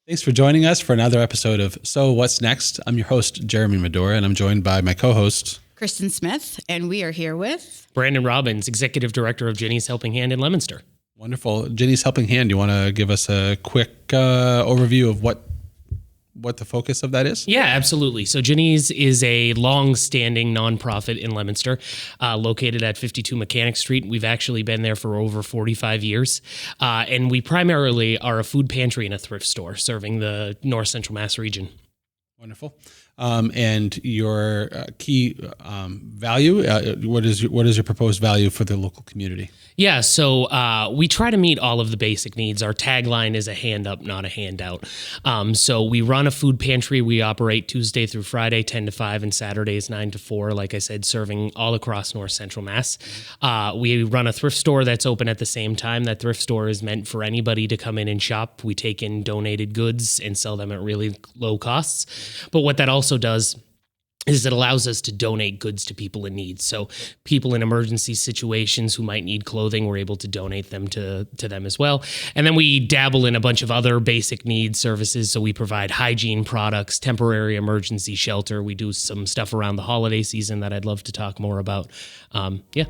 Thanks for joining us for another episode of So What's Next? I'm your host, Jeremy Madore, and I'm joined by my co-host, Kristen Smith, and we are here with Brandon Robbins, Executive Director of Ginny's Helping Hand in Leominster. Wonderful. Ginny's Helping Hand, you want to give us a quick overview of what the focus of that is? Yeah, absolutely. So Ginny's is a long-standing nonprofit in Leominster, located at 52 Mechanic Street. We've actually been there for over 45 years. And we primarily are a food pantry and a thrift store serving the North Central Mass region. Wonderful. And your key value, what is your proposed value for the local community? Yeah, so we try to meet all of the basic needs. Our tagline is a hand up, not a handout. So we run a food pantry. We operate Tuesday through Friday, 10 to 5, and Saturdays, 9 to 4, like I said, serving all across North Central Mass. We run a thrift store that's open at the same time. That thrift store is meant for anybody to come in and shop. We take in donated goods and sell them at really low costs. But what that also does is it allows us to donate goods to people in need. So people in emergency situations who might need clothing, we're able to donate them to them as well. And then we dabble in a bunch of other basic needs services. So we provide hygiene products, temporary emergency shelter. We do some stuff around the holiday season that I'd love to talk more about. Yeah.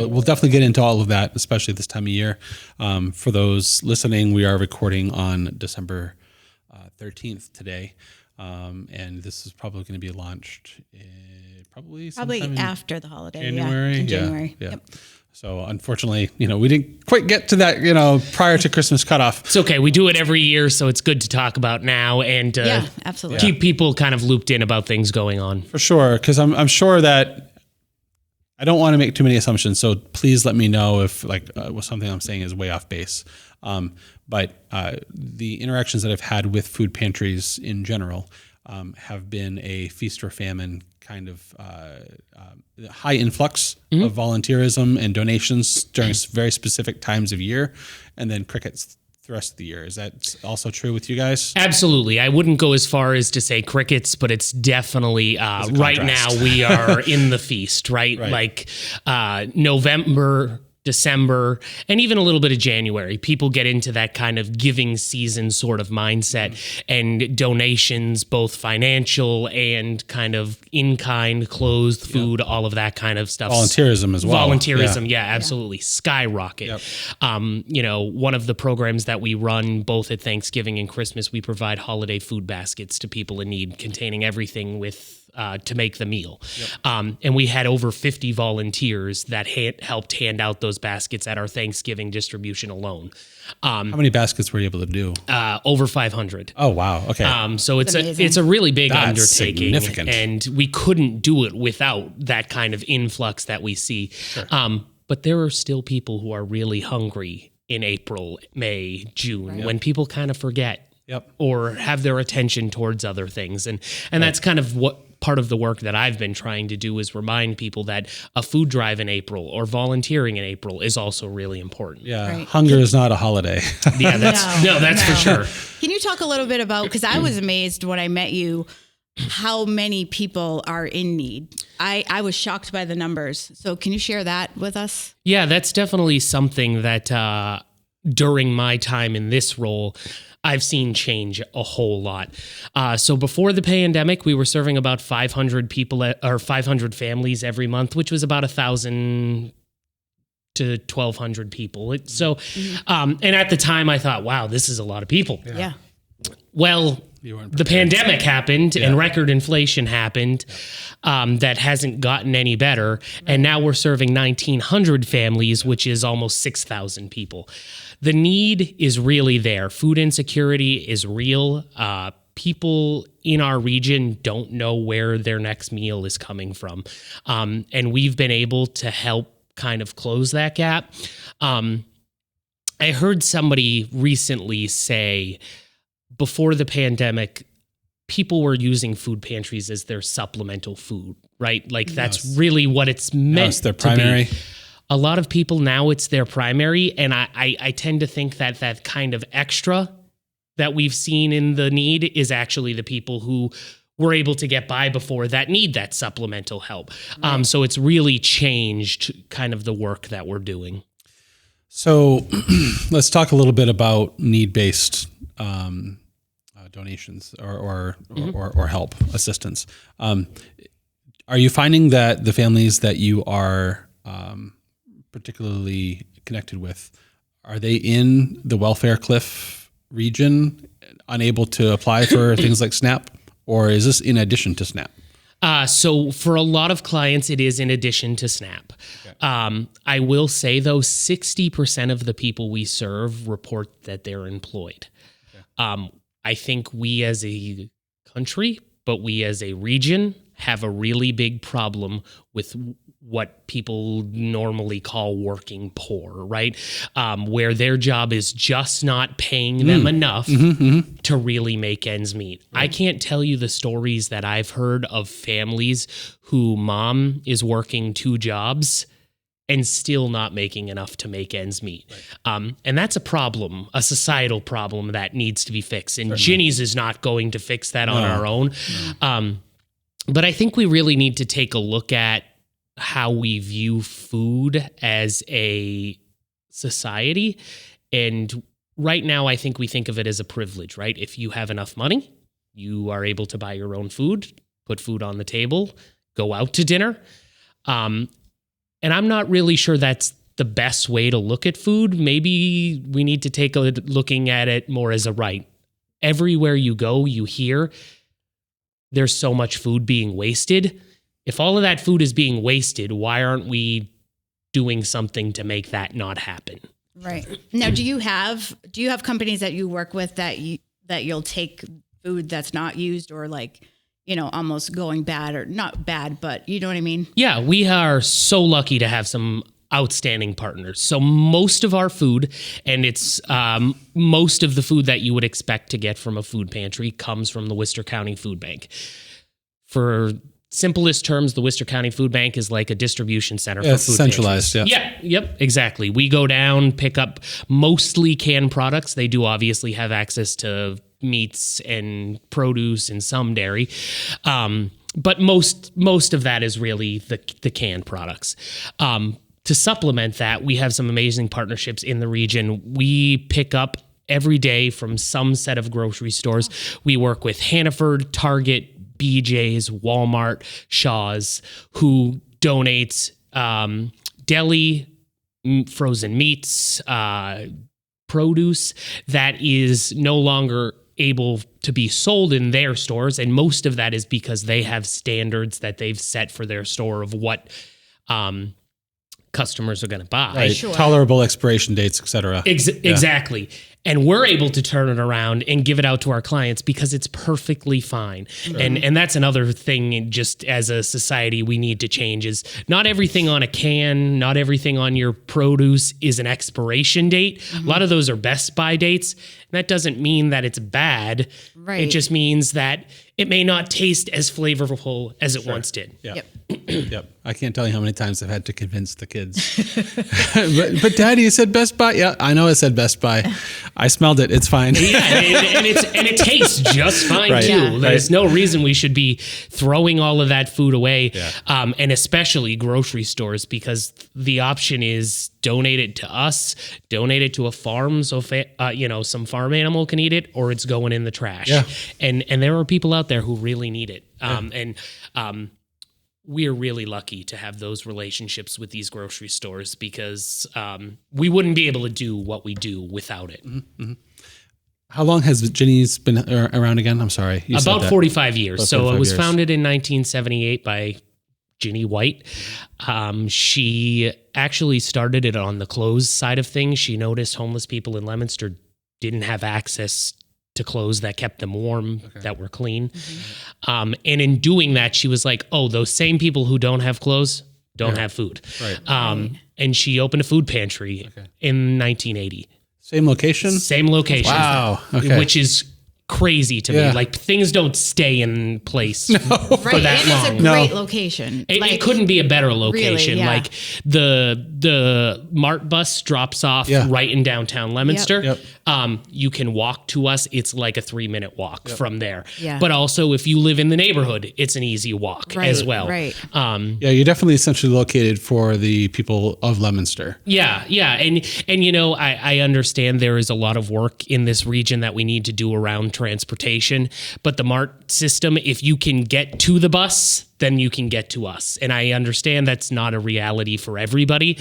We'll definitely get into all of that, especially this time of year. For those listening, we are recording on December 13th today, and this is probably going to be launched probably after the holiday. January. In January. Yeah. Yep. So unfortunately, we didn't quite get to that, prior to Christmas cutoff. It's okay. We do it every year, so it's good to talk about now and absolutely. keep people kind of looped in about things going on. For sure, because I'm sure that I don't want to make too many assumptions, so please let me know if something I'm saying is way off base. But the interactions that I've had with food pantries in general have been a feast or famine kind of high influx of volunteerism and donations during very specific times of year, and then crickets the rest of the year. Is that also true with you guys? Absolutely. I wouldn't go as far as to say crickets, but it's definitely right now we are in the feast, right? Like November, December, and even a little bit of January. People get into that kind of giving season sort of mindset, and donations, both financial and kind of in-kind, clothes, food, all of that kind of stuff. Volunteerism as well. Volunteerism, absolutely. Skyrocket. Yep. One of the programs that we run both at Thanksgiving and Christmas, we provide holiday food baskets to people in need, containing everything to make the meal. Yep. And we had over 50 volunteers that helped hand out those baskets at our Thanksgiving distribution alone. How many baskets were you able to do? Over 500. Oh, wow. Okay. So it's a really big undertaking. Significant. And we couldn't do it without that kind of influx that we see. Sure. But there are still people who are really hungry in April, May, June, when people kind of forget. Yep. Or have their attention towards other things. And that's kind of what part of the work that I've been trying to do is remind people that a food drive in April or volunteering in April is also really important. Yeah. Right. Hunger is not a holiday. That's for sure. Can you talk a little bit about, because I was amazed when I met you, how many people are in need. I was shocked by the numbers. So can you share that with us? Yeah, that's definitely something that during my time in this role, I've seen change a whole lot. So before the pandemic, we were serving about 500 people or 500 families every month, which was about 1,000 to 1,200 people. So, and at the time I thought, wow, this is a lot of people. Yeah. Well, the pandemic happened and record inflation happened that hasn't gotten any better. And now we're serving 1,900 families, which is almost 6,000 people. The need is really there. Food insecurity is real. People in our region don't know where their next meal is coming from. And we've been able to help kind of close that gap. I heard somebody recently say, before the pandemic, people were using food pantries as their supplemental food, right? Like that's really what it's meant their primary. to be. A lot of people now it's their primary, and I tend to think that kind of extra that we've seen in the need is actually the people who were able to get by before that need that supplemental help. Right. So it's really changed kind of the work that we're doing. So let's talk a little bit about need-based donations or help, assistance. Are you finding that the families that you are particularly connected with, are they in the welfare cliff region, unable to apply for things like SNAP, or is this in addition to SNAP? So for a lot of clients, it is in addition to SNAP. Okay. I will say, though, 60% of the people we serve report that they're employed. Okay. I think we as a country, but we as a region, have a really big problem with what people normally call working poor, right? Where their job is just not paying them enough to really make ends meet. Right. I can't tell you the stories that I've heard of families who mom is working 2 jobs and still not making enough to make ends meet. Right. And that's a problem, a societal problem that needs to be fixed. And Ginny's is not going to fix that on our own. No. But I think we really need to take a look at how we view food as a society. And right now, I think we think of it as a privilege, right? If you have enough money, you are able to buy your own food, put food on the table, go out to dinner. And I'm not really sure that's the best way to look at food. Maybe we need to take a looking at it more as a right. Everywhere you go, you hear there's so much food being wasted. If all of that food is being wasted, why aren't we doing something to make that not happen? Right. Now, do you have companies that you work with that you'll take food that's not used or like, almost going bad or not bad, but you know what I mean? Yeah, we are so lucky to have some outstanding partners. So most of our food, and it's most of the food that you would expect to get from a food pantry, comes from the Worcester County Food Bank. For simplest terms, the Worcester County Food Bank is like a distribution center for food centralized, pantries. Yep, exactly. We go down, pick up mostly canned products. They do obviously have access to meats and produce and some dairy. But most of that is really the canned products. To supplement that, we have some amazing partnerships in the region. We pick up every day from some set of grocery stores. We work with Hannaford, Target, BJ's, Walmart, Shaw's, who donates deli, frozen meats, produce that is no longer able to be sold in their stores. And most of that is because they have standards that they've set for their store of what customers are going to buy. Right. Sure. Tolerable expiration dates, et cetera. Exactly. And we're able to turn it around and give it out to our clients because it's perfectly fine. Sure. And that's another thing, just as a society, we need to change is not everything on a can, not everything on your produce is an expiration date. Mm-hmm. A lot of those are best by dates. And that doesn't mean that it's bad. Right. It just means that it may not taste as flavorful as it once did. Yep. Yep. I can't tell you how many times I've had to convince the kids. but Daddy, you said Best Buy. Yeah, I know it said Best Buy. I smelled it. It's fine. Yeah, and it tastes just fine too. Yeah. There's no reason we should be throwing all of that food away, and especially grocery stores, because the option is donate it to us, donate it to a farm, so some farm animal can eat it, or it's going in the trash. Yeah. And there are people out there who really need it. We're really lucky to have those relationships with these grocery stores because we wouldn't be able to do what we do without it. Mm-hmm. Mm-hmm. How long has Ginny's been around again? I'm sorry. About 45 years. About 45 it was founded in 1978 by Ginny White. She actually started it on the clothes side of things. She noticed homeless people in Leominster didn't have access to clothes that kept them warm, that were clean. Mm-hmm. And in doing that, she was like, oh, those same people who don't have clothes don't have food. Right. And she opened a food pantry in 1980. Same location? Same location. Wow. Okay. Which is crazy to me. Like things don't stay in place for Right. that And long. it's a great location. It couldn't be a better location. Really, yeah. Like the Mart bus drops off right in downtown Leominster. Yep. You can walk to us. It's like a 3-minute walk from there. Yeah. But also if you live in the neighborhood, it's an easy walk as well. Right. Yeah, you're definitely centrally located for the people of Leominster. Yeah. And you know, I understand there is a lot of work in this region that we need to do around transportation, but the MART system, if you can get to the bus, then you can get to us. And I understand that's not a reality for everybody.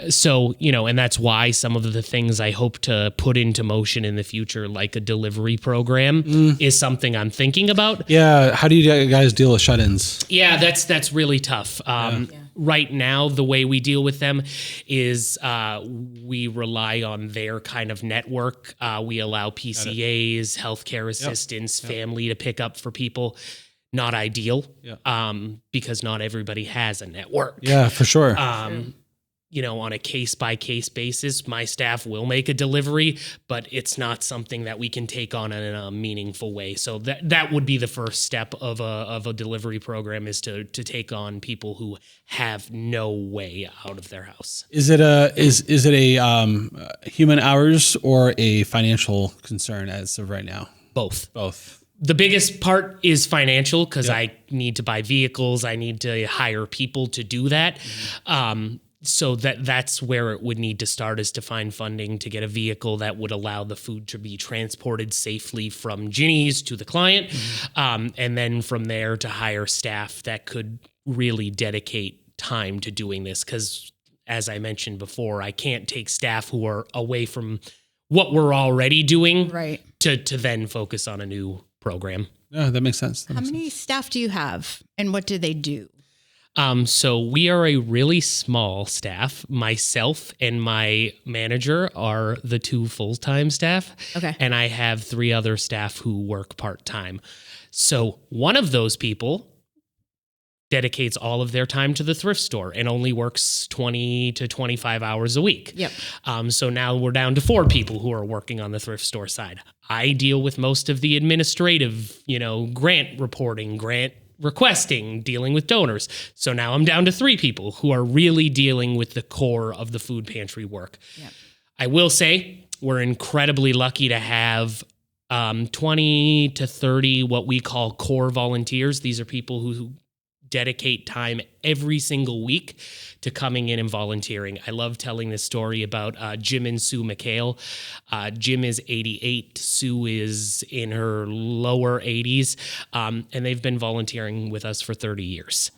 So, you know, and that's why some of the things I hope to put into motion in the future, like a delivery program, is something I'm thinking about. Yeah. How do you guys deal with shut-ins? Yeah, that's really tough. Right now, the way we deal with them is we rely on their kind of network. We allow PCAs, healthcare assistants, family to pick up for people. Not ideal, because not everybody has a network. Yeah, for sure. You know, on a case-by-case basis, my staff will make a delivery, but it's not something that we can take on in a meaningful way. So that would be the first step of a delivery program, is to take on people who have no way out of their house. Is it a human hours or a financial concern as of right now? Both. The biggest part is financial, because I need to buy vehicles. I need to hire people to do that. So that's where it would need to start, is to find funding to get a vehicle that would allow the food to be transported safely from Ginny's to the client. And then from there to hire staff that could really dedicate time to doing this. Because as I mentioned before, I can't take staff who are away from what we're already doing to then focus on a new program. Yeah, that makes sense. How many staff do you have, and what do they do? So we are a really small staff. Myself and my manager are the 2 full-time staff. Okay. And I have 3 other staff who work part-time. So one of those people dedicates all of their time to the thrift store and only works 20 to 25 hours a week. Yep. So now we're down to 4 people who are working on the thrift store side. I deal with most of the administrative, grant reporting, grant requesting, dealing with donors. So now I'm down to 3 people who are really dealing with the core of the food pantry work. Yep. I will say we're incredibly lucky to have 20 to 30 what we call core volunteers. These are people who dedicate time every single week to coming in and volunteering. I love telling this story about Jim and Sue McHale. Jim is 88. Sue is in her lower 80s. And they've been volunteering with us for 30 years.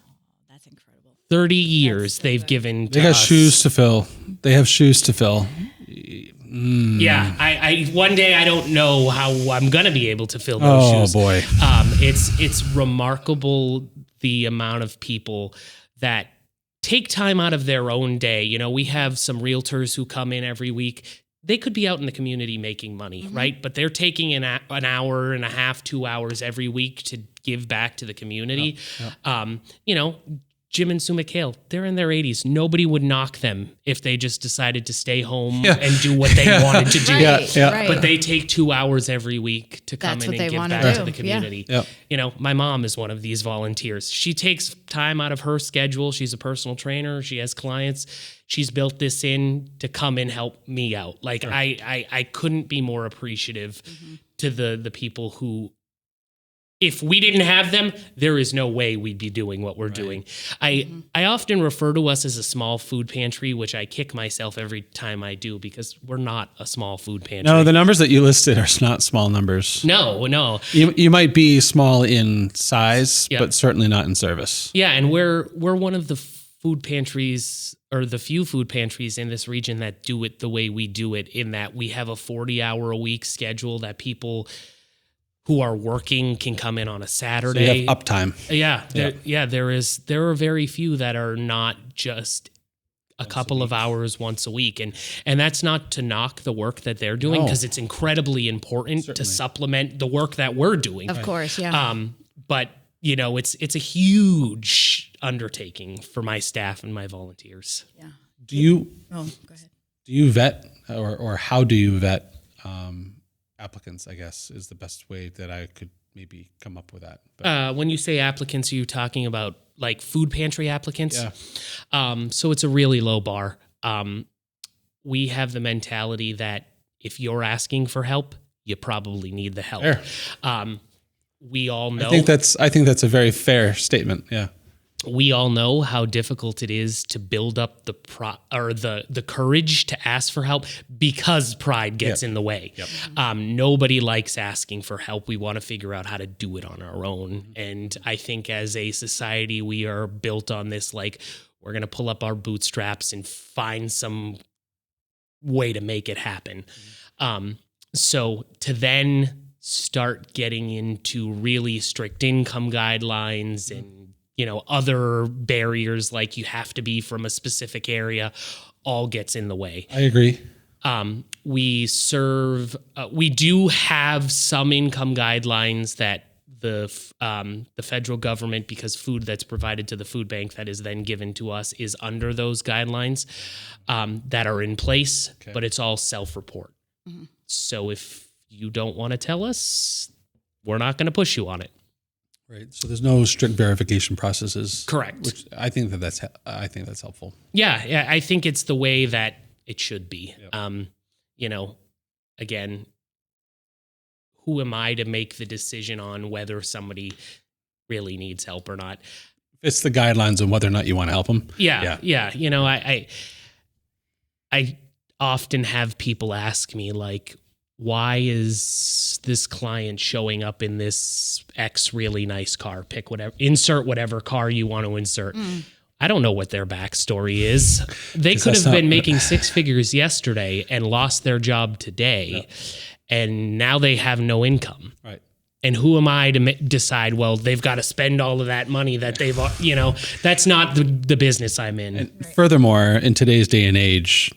That's incredible. 30 years they've given to They got us. shoes to fill. They have shoes to fill. Yeah, I one day I don't know how I'm gonna be able to fill those shoes. Oh boy. It's remarkable the amount of people that take time out of their own day. We have some realtors who come in every week. They could be out in the community making money, right? But they're taking an hour and a half, 2 hours every week to give back to the community. Jim and Sue McHale, they're in their 80s. Nobody would knock them if they just decided to stay home and do what they wanted to do. Right. But they take 2 hours every week to come That's in what and they give wanna back do. to the community. Yeah. My mom is one of these volunteers. She takes time out of her schedule. She's a personal trainer. She has clients. She's built this in to come and help me out. Like I couldn't be more appreciative to the people who, if we didn't have them, there is no way we'd be doing what we're doing. I often refer to us as a small food pantry, which I kick myself every time I do, because we're not a small food pantry. No, the numbers that you listed are not small numbers. No. You might be small in size, but certainly not in service. Yeah, and we're one of the food pantries, or the few food pantries in this region that do it the way we do it, in that we have a 40-hour-a-week schedule that people who are working can come in on a Saturday. So you have uptime. There are very few that are not just a couple of hours once a week. And that's not to knock the work that they're doing, because it's incredibly important to supplement the work that we're doing. Of course, yeah. But it's a huge undertaking for my staff and my volunteers. Yeah. Do you go ahead. Do you vet, or how do you vet applicants, I guess, is the best way that I could maybe come up with that. But, When you say applicants, are you talking about like food pantry applicants? yeah. So it's a really low bar. We have the mentality that if you're asking for help, you probably need the help. Fair. We all know. I think that's a very fair statement. Yeah. We all know how difficult it is to build up the courage to ask for help because pride gets in the way. Yep. Nobody likes asking for help. We want to figure out how to do it on our own. And I think as a society, we are built on this, like, we're going to pull up our bootstraps and find some way to make it happen. So to then start getting into really strict income guidelines and, other barriers, like you have to be from a specific area, all gets in the way. I agree. We do have some income guidelines that the federal government, because food that's provided to the food bank that is then given to us is under those guidelines that are in place, but it's all self-report. Mm-hmm. So if you don't want to tell us, we're not going to push you on it. Right. So there's no strict verification processes. Correct. Which I think that's helpful. Yeah. I think it's the way that it should be. Yep. Again, who am I to make the decision on whether somebody really needs help or not? It's the guidelines on whether or not you want to help them. Yeah. I often have people ask me, like, why is this client showing up in this X really nice car? Insert whatever car you want to insert. I don't know what their backstory is. They could have been making six figures yesterday and lost their job today. And now they have no income. Right. And who am I to decide, well, they've got to spend all of that money that they've, that's not the business I'm in. And furthermore, in today's day and age,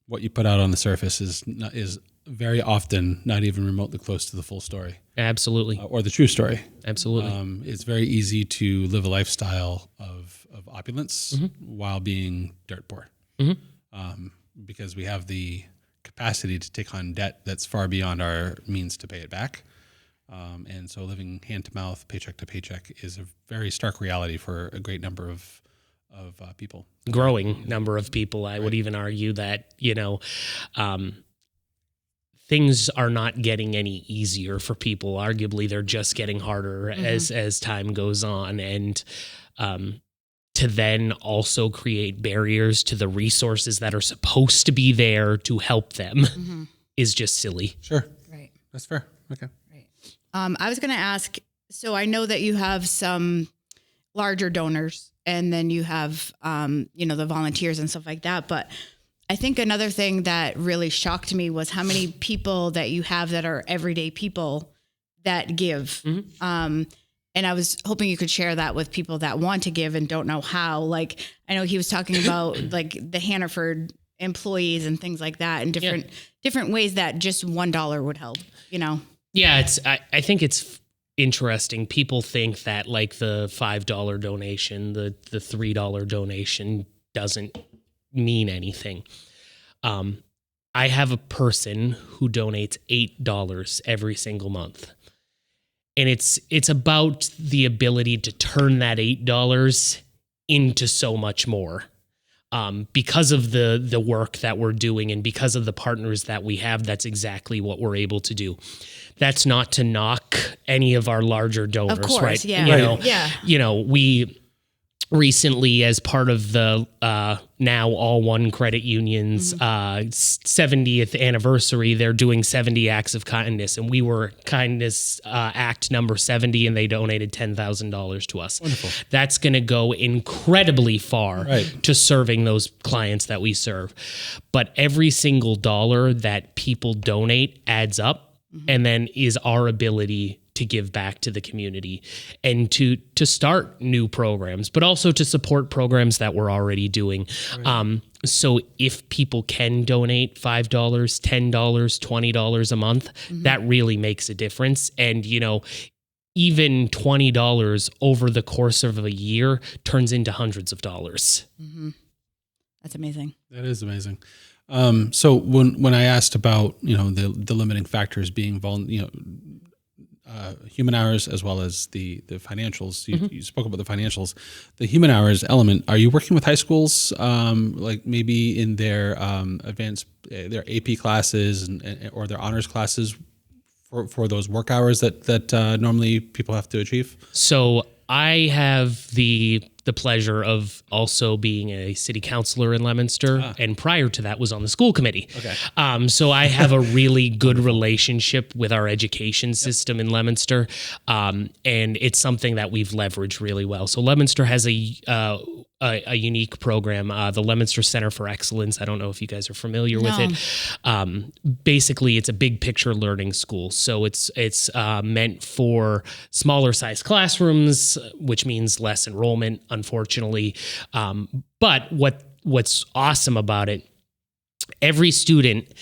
what you put out on the surface is very often not even remotely close to the full story. Absolutely. Or the true story. Absolutely. It's very easy to live a lifestyle of opulence while being dirt poor. Because we have the capacity to take on debt that's far beyond our means to pay it back. And so living hand to mouth, paycheck to paycheck is a very stark reality for a great number of people. Growing number of people. I would even argue that, things are not getting any easier for people. Arguably, they're just getting harder as time goes on. And to then also create barriers to the resources that are supposed to be there to help them is just silly. Sure. Right. That's fair. Okay. Right. I was going to ask, so I know that you have some larger donors and then you have, the volunteers and stuff like that. But I think another thing that really shocked me was how many people that you have that are everyday people that give. And I was hoping you could share that with people that want to give and don't know how. Like, I know he was talking about like the Hannaford employees and things like that, and different ways that just $1 would help, Yeah, I think it's interesting. People think that like the $5 donation, the $3 donation doesn't mean anything. I have a person who donates $8 every single month. And it's about the ability to turn that $8 into so much more. Because of the work that we're doing and because of the partners that we have, that's exactly what we're able to do. That's not to knock any of our larger donors, of course, right? Yeah. We recently, as part of the now All One Credit Union's 70th anniversary, they're doing 70 acts of kindness, and we were kindness act number 70, and they donated $10,000 to us. Wonderful. That's going to go incredibly far to serving those clients that we serve. But every single dollar that people donate adds up, and then is our ability to give back to the community and to start new programs, but also to support programs that we're already doing. Right. So if people can donate $5, $10, $20 a month, that really makes a difference. And, even $20 over the course of a year turns into hundreds of dollars. That's amazing. That is amazing. So when I asked about, the limiting factors being human hours as well as the financials, you spoke about the financials, the human hours element. Are you working with high schools, like maybe in their advanced, their AP classes or their honors classes for those work hours that normally people have to achieve? So I have the pleasure of also being a city councilor in Leominster, and prior to that was on the school committee. Okay. So I have a really good relationship with our education system in Leominster, and it's something that we've leveraged really well. So Leominster has a unique program, the Leominster Center for Excellence. I don't know if you guys are familiar with it. Basically, it's a big picture learning school. So it's meant for smaller size classrooms, which means less enrollment, unfortunately. But what's awesome about it, every student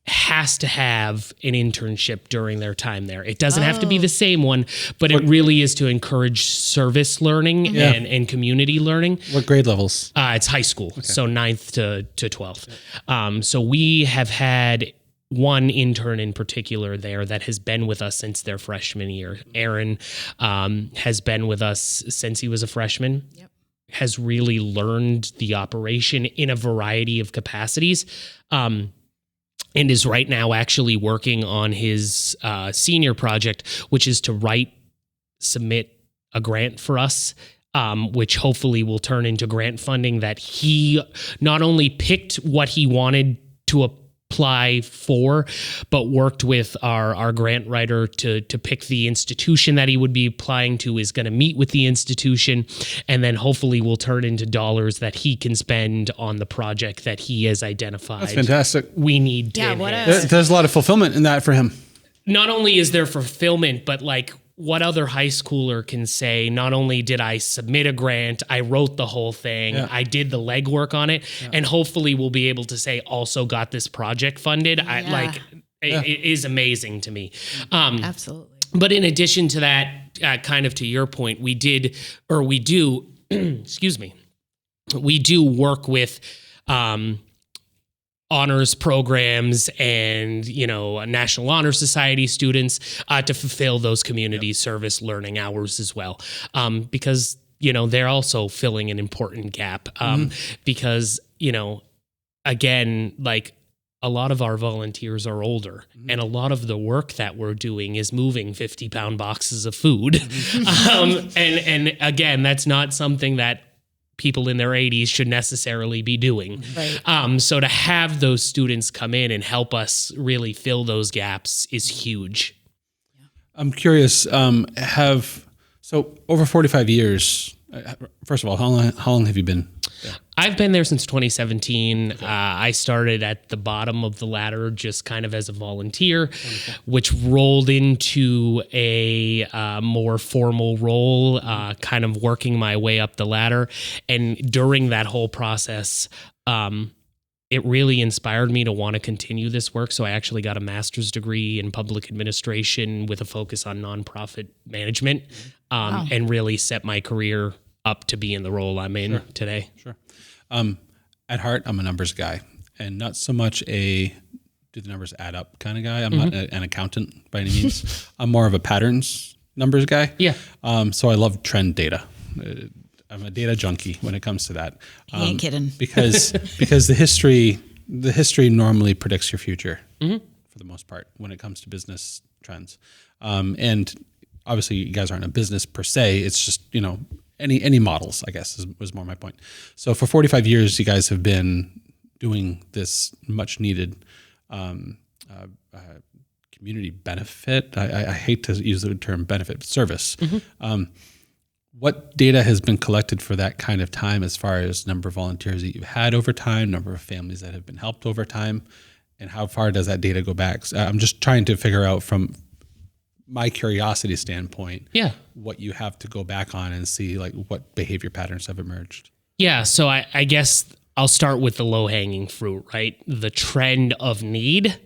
has to have an internship during their time there. It doesn't have to be the same one, but it really is to encourage service learning and community learning. What grade levels? It's high school, so 9th to 12th. So we have had one intern in particular there that has been with us since their freshman year. Aaron has been with us since he was a freshman. Yep. Has really learned the operation in a variety of capacities. And is right now actually working on his senior project, which is to submit a grant for us, which hopefully will turn into grant funding that he not only picked what he wanted to apply for, but worked with our grant writer to pick the institution that he would be applying to, is going to meet with the institution, and then hopefully will turn into dollars that he can spend on the project that he has identified. That's fantastic. We need to there's a lot of fulfillment in that for him. Not only is there fulfillment, but like, what other high schooler can say, not only did I submit a grant, I wrote the whole thing, I did the legwork on it, and hopefully we'll be able to say also got this project funded. It is amazing to me. Absolutely. But in addition to that, kind of to your point, we do, excuse me, we do work with honors programs and, National Honor Society students to fulfill those community service learning hours as well. Because, they're also filling an important gap. Because, again, like, a lot of our volunteers are older, and a lot of the work that we're doing is moving 50-pound boxes of food. And again, that's not something that people in their 80s should necessarily be doing. Right. So to have those students come in and help us really fill those gaps is huge. I'm curious, so over 45 years, first of all, how long have you been there? I've been there since 2017. Okay. I started at the bottom of the ladder just kind of as a volunteer, which rolled into a more formal role, kind of working my way up the ladder. And during that whole process, it really inspired me to want to continue this work. So I actually got a master's degree in public administration with a focus on nonprofit management, and really set my career up to be in the role I'm in today. Sure. At heart, I'm a numbers guy, and not so much do the numbers add up kind of guy. I'm not an accountant by any means. I'm more of a patterns numbers guy. Yeah. So I love trend data. I'm a data junkie when it comes to that. He ain't kidding. Because the history normally predicts your future for the most part when it comes to business trends. And obviously you guys aren't a business per se. It's just, any models, I guess, was more my point. So for 45 years, you guys have been doing this much needed community benefit. I hate to use the term benefit, but service. What data has been collected for that kind of time as far as number of volunteers that you've had over time, number of families that have been helped over time, and how far does that data go back? I'm just trying to figure out from my curiosity standpoint, what you have to go back on and see like what behavior patterns have emerged. Yeah. So I guess I'll start with the low hanging fruit, right? The trend of need,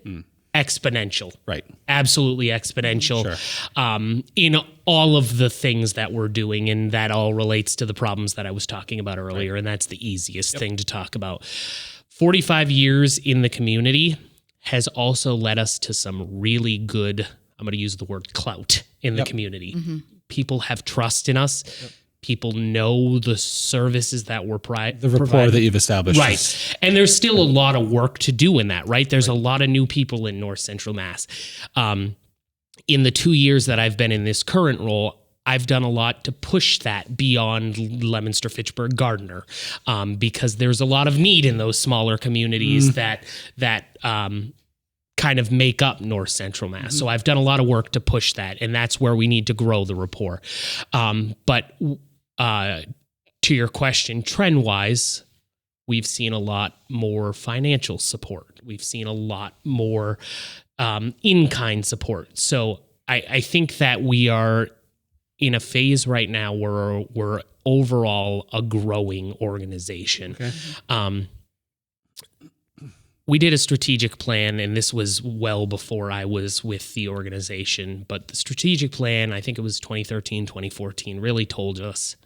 exponential, right? Absolutely exponential. Sure. In all of the things that we're doing. And that all relates to the problems that I was talking about earlier. Right. And that's the easiest thing to talk about. 45 years in the community has also led us to some really good, I'm going to use the word clout in the community. People have trust in us. People know the services that we're the rapport that you've established. Right. And there's still a lot of work to do in that, right? There's a lot of new people in North Central Mass. In the 2 years that I've been in this current role, I've done a lot to push that beyond Leominster, Fitchburg, Gardner, because there's a lot of need in those smaller communities that kind of make up North Central Mass. So I've done a lot of work to push that, and that's where we need to grow the rapport. But to your question, trend-wise, we've seen a lot more financial support. We've seen a lot more in-kind support. So I think that we are in a phase right now where we're overall a growing organization. Okay. We did a strategic plan, and this was well before I was with the organization, but the strategic plan, I think it was 2013, 2014, really told us,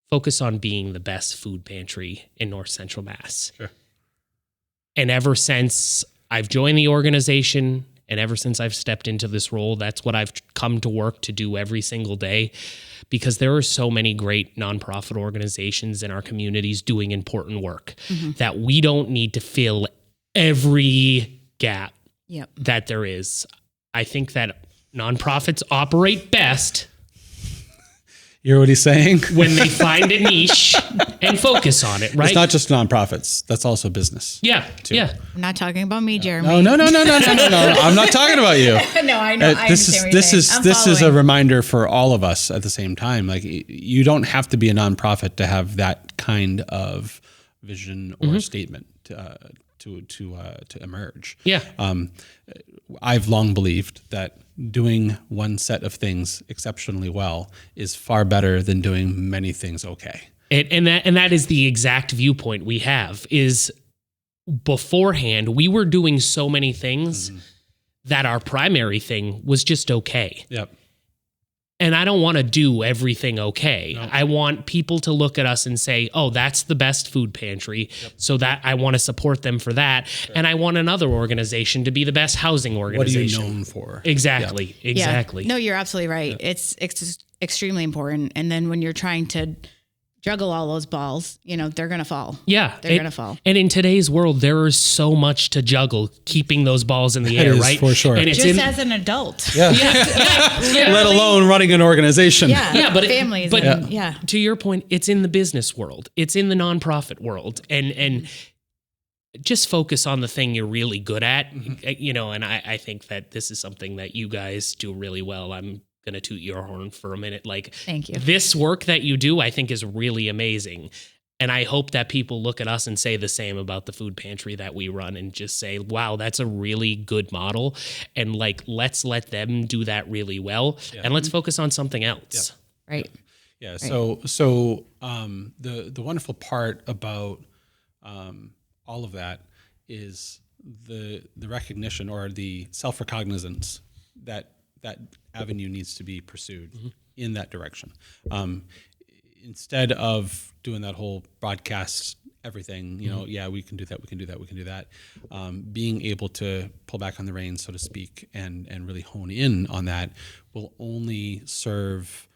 focus on being the best food pantry in North Central Mass. Sure. And ever since I've joined the organization, and ever since I've stepped into this role, that's what I've come to work to do every single day, because there are so many great nonprofit organizations in our communities doing important work that we don't need to fill every gap that there is. I think that nonprofits operate best. You hear what he's saying? When they find a niche and focus on it, right? It's not just nonprofits. That's also business. Yeah, too. yeah. I'm not talking about me, Jeremy. No. I'm not talking about you. No, I know. This is a reminder for all of us at the same time. Like, you don't have to be a nonprofit to have that kind of vision or statement to emerge. Yeah. I've long believed that doing one set of things exceptionally well is far better than doing many things okay. And that is the exact viewpoint we have. Is beforehand we were doing so many things that our primary thing was just okay. Yep. And I don't want to do everything okay. No. I want people to look at us and say, oh, that's the best food pantry. Yep. So that I want to support them for that. Sure. And I want another organization to be the best housing organization. What are you known for? Exactly. Yep. Exactly. Yeah. No, you're absolutely right. Yep. It's extremely important. And then when you're trying to juggle all those balls, they're going to fall. Yeah. They're going to fall. And in today's world, there is so much to juggle, keeping those balls in the air, right? For sure. And it's just as an adult. Yeah. Let alone running an organization. Yeah. But families. To your point, it's in the business world. It's in the nonprofit world. And just focus on the thing you're really good at, and I think that this is something that you guys do really well. I'm going to toot your horn for a minute. Thank you. This work that you do, I think, is really amazing. And I hope that people look at us and say the same about the food pantry that we run and just say, wow, that's a really good model. And let's let them do that really well. Yeah. And let's focus on something else. Yeah. Right. Yeah. So the wonderful part about all of that is the recognition or the self-recognizance that avenue needs to be pursued in that direction. Instead of doing that whole broadcast everything, we can do that. Being able to pull back on the reins, so to speak, and really hone in on that will only serve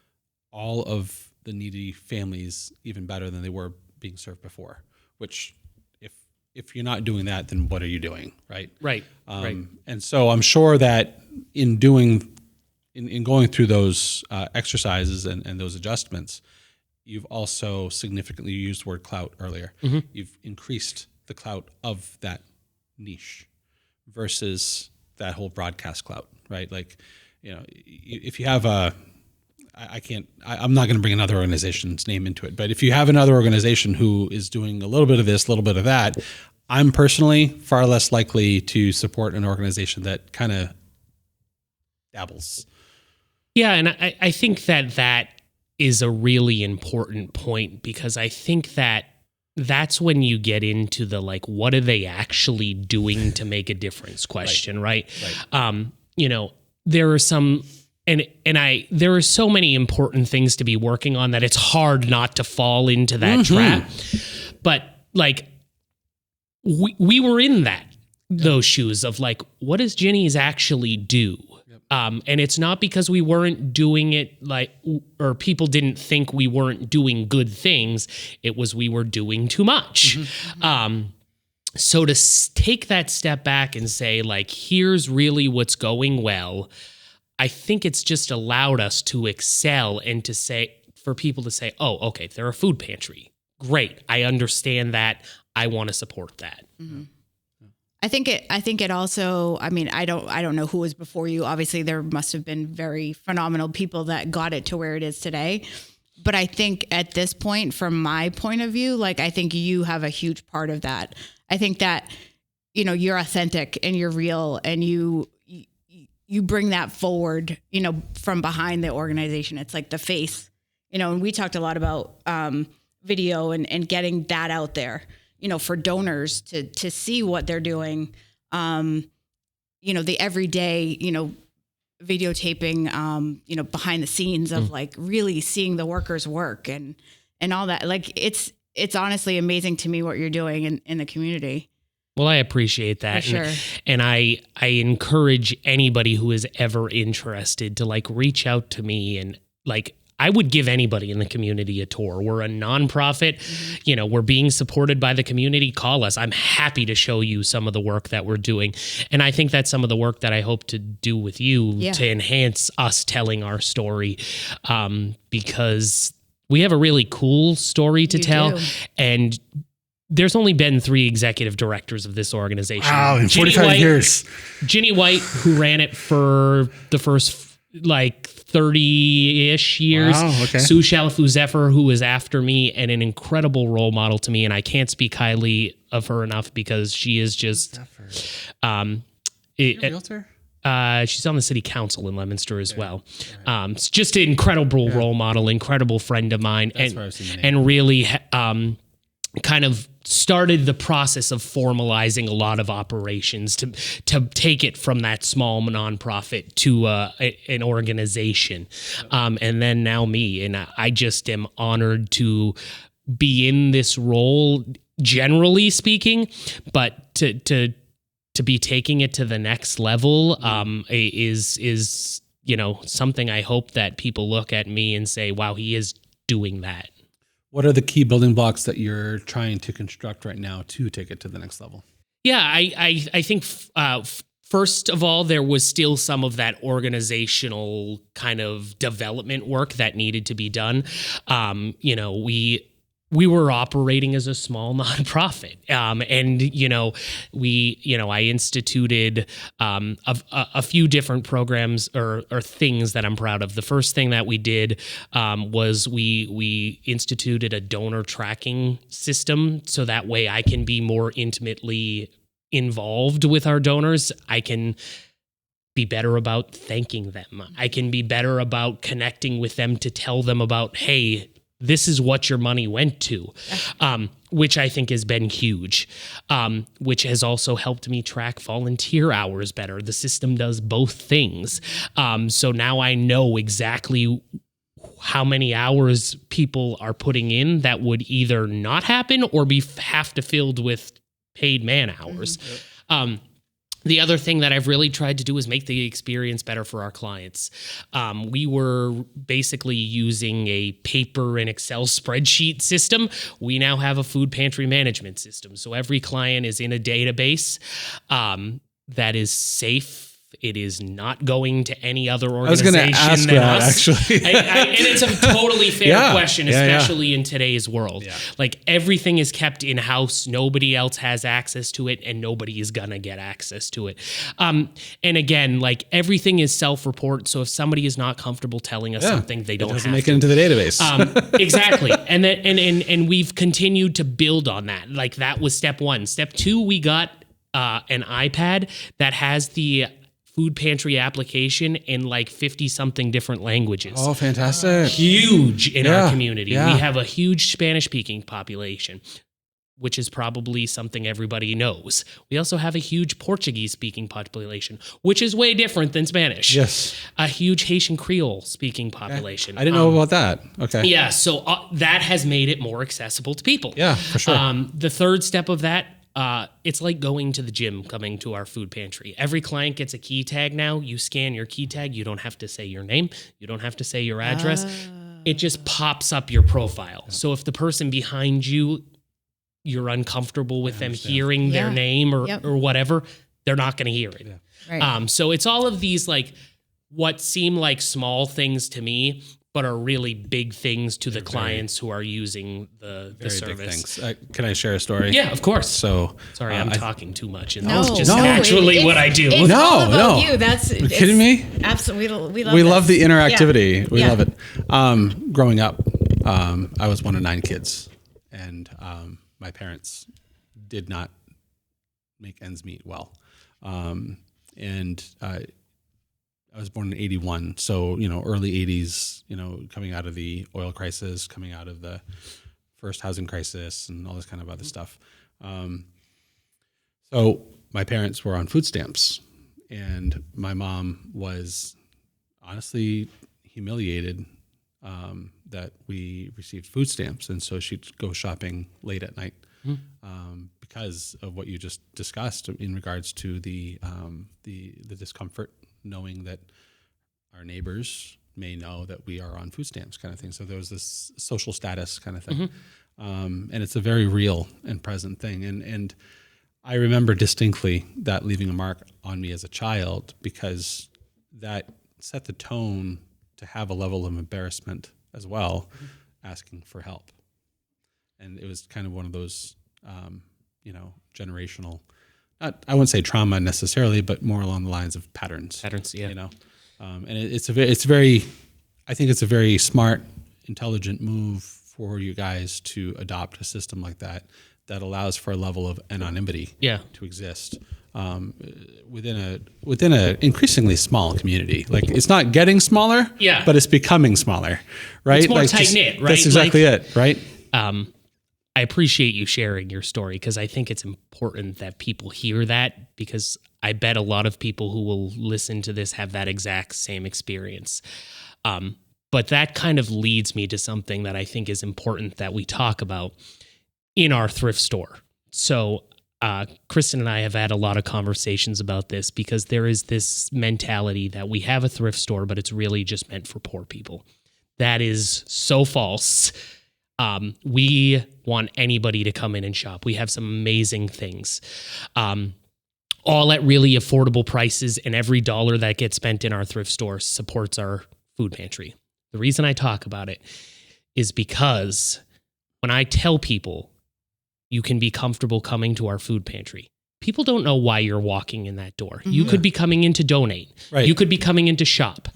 all of the needy families even better than they were being served before, which if you're not doing that, then what are you doing? Right. Right. And so I'm sure that in going through those exercises and those adjustments, you've also significantly used the word clout earlier. You've increased the clout of that niche versus that whole broadcast clout, right? If you have I'm not going to bring another organization's name into it, but if you have another organization who is doing a little bit of this, a little bit of that, I'm personally far less likely to support an organization that kind of dabbles. Yeah, and I think that is a really important point, because I think that's when you get into the what are they actually doing to make a difference question, right? There are some there are so many important things to be working on that it's hard not to fall into that trap. But we were in those shoes of like, what does Ginny's actually do? And it's not because we weren't doing it or people didn't think we weren't doing good things. It was we were doing too much. So to take that step back and say, like, here's really what's going well, I think it's just allowed us to excel and for people to say, oh, okay, they're a food pantry. Great. I understand that. I want to support that. Mm-hmm. I think it also, I mean, I don't know who was before you. Obviously there must have been very phenomenal people that got it to where it is today. But I think at this point, from my point of view, like, I think you have a huge part of that. I think that, you're authentic and you're real and you bring that forward, from behind the organization. It's like the face, and we talked a lot about video and getting that out there, for donors to see what they're doing, the everyday, videotaping, behind the scenes of like really seeing the workers work and all that. Like, it's honestly amazing to me what you're doing in the community. Well, I appreciate that. For sure. And I encourage anybody who is ever interested to like reach out to me, and like, I would give anybody in the community a tour. We're a nonprofit, we're being supported by the community. Call us. I'm happy to show you some of the work that we're doing. And I think that's some of the work that I hope to do with you to enhance us telling our story, because we have a really cool story to tell. And there's only been 3 executive directors of this organization. Wow, in 45 years. Ginny White, who ran it for the first 30-ish years. Wow, okay. Sue Shalafu-Zephyr, who was after me and an incredible role model to me. And I can't speak highly of her enough because she is just... realtor? She's on the city council in Leominster as well. It's just an incredible role model, incredible friend of mine. That's where I've seen the name. And really kind of started the process of formalizing a lot of operations to take it from that small nonprofit to an organization. And then now me, and I just am honored to be in this role, generally speaking, but to be taking it to the next level is something I hope that people look at me and say, wow, he is doing that. What are the key building blocks that you're trying to construct right now to take it to the next level? Yeah, I think first of all, there was still some of that organizational kind of development work that needed to be done. We were operating as a small nonprofit, and I instituted a few different programs or things that I'm proud of. The first thing that we did was we instituted a donor tracking system, so that way I can be more intimately involved with our donors. I can be better about thanking them. I can be better about connecting with them to tell them about, hey, this is what your money went to, which I think has been huge, which has also helped me track volunteer hours better. The system does both things. So now I know exactly how many hours people are putting in that would either not happen or be have to filled with paid man hours. The other thing that I've really tried to do is make the experience better for our clients. We were basically using a paper and Excel spreadsheet system. We now have a food pantry management system. So every client is in a database that is safe. It is not going to any other organization I was going to ask than that, us. actually. And it's a totally fair question, especially yeah. in today's world. Yeah. Like, everything is kept in-house. Nobody else has access to it, and nobody is going to get access to it. And again, like, everything is self-report. So if somebody is not comfortable telling us something, they don't have to. Make it into the database. Exactly. And we've continued to build on that. Like, that was step 1. Step 2, we got an iPad that has the food pantry application in like 50 something different languages. Oh, fantastic. Huge in our community. Yeah. We have a huge Spanish speaking population, which is probably something everybody knows. We also have a huge Portuguese speaking population, which is way different than Spanish. Yes. A huge Haitian Creole speaking population. I didn't know about that. Okay. Yeah. So that has made it more accessible to people. Yeah, for sure. The third step of that, It's like going to the gym, coming to our food pantry. Every client gets a key tag now. You scan your key tag. You don't have to say your name. You don't have to say your address. It just pops up your profile. Yeah. So if the person behind you, you're uncomfortable with them hearing their name or whatever, they're not going to hear it. Yeah. Right. So it's all of these like what seem like small things to me, but are really big things to the clients who are using the service. Big things. Can I share a story? Yeah, of course. So sorry, I'm talking too much. And that's just naturally what I do. It's all about you. Are you kidding me? Absolutely. We love the interactivity. Yeah. We love it. Growing up, I was one of 9 kids, and my parents did not make ends meet well. I was born in 81. So, early 80s, coming out of the oil crisis, coming out of the first housing crisis and all this kind of other stuff. So my parents were on food stamps, and my mom was honestly humiliated that we received food stamps. And so she'd go shopping late at night because of what you just discussed in regards to the discomfort, knowing that our neighbors may know that we are on food stamps kind of thing. So there was this social status kind of thing. And it's a very real and present thing. And I remember distinctly that leaving a mark on me as a child, because that set the tone to have a level of embarrassment as well, asking for help. And it was kind of one of those, generational, I wouldn't say trauma necessarily, but more along the lines of patterns. Yeah. And I think it's a very smart, intelligent move for you guys to adopt a system like that allows for a level of anonymity to exist within a increasingly small community. Like, it's not getting smaller, but it's becoming smaller, right? It's more tight knit, right? That's exactly it, right? I appreciate you sharing your story, because I think it's important that people hear that, because I bet a lot of people who will listen to this have that exact same experience. But that kind of leads me to something that I think is important that we talk about in our thrift store. So Kristen and I have had a lot of conversations about this, because there is this mentality that we have a thrift store, but it's really just meant for poor people. That is so false. We want anybody to come in and shop. We have some amazing things, all at really affordable prices, and every dollar that gets spent in our thrift store supports our food pantry. The reason I talk about it is because when I tell people you can be comfortable coming to our food pantry, people don't know why you're walking in that door. You could be coming in to donate. Right. You could be coming in to shop.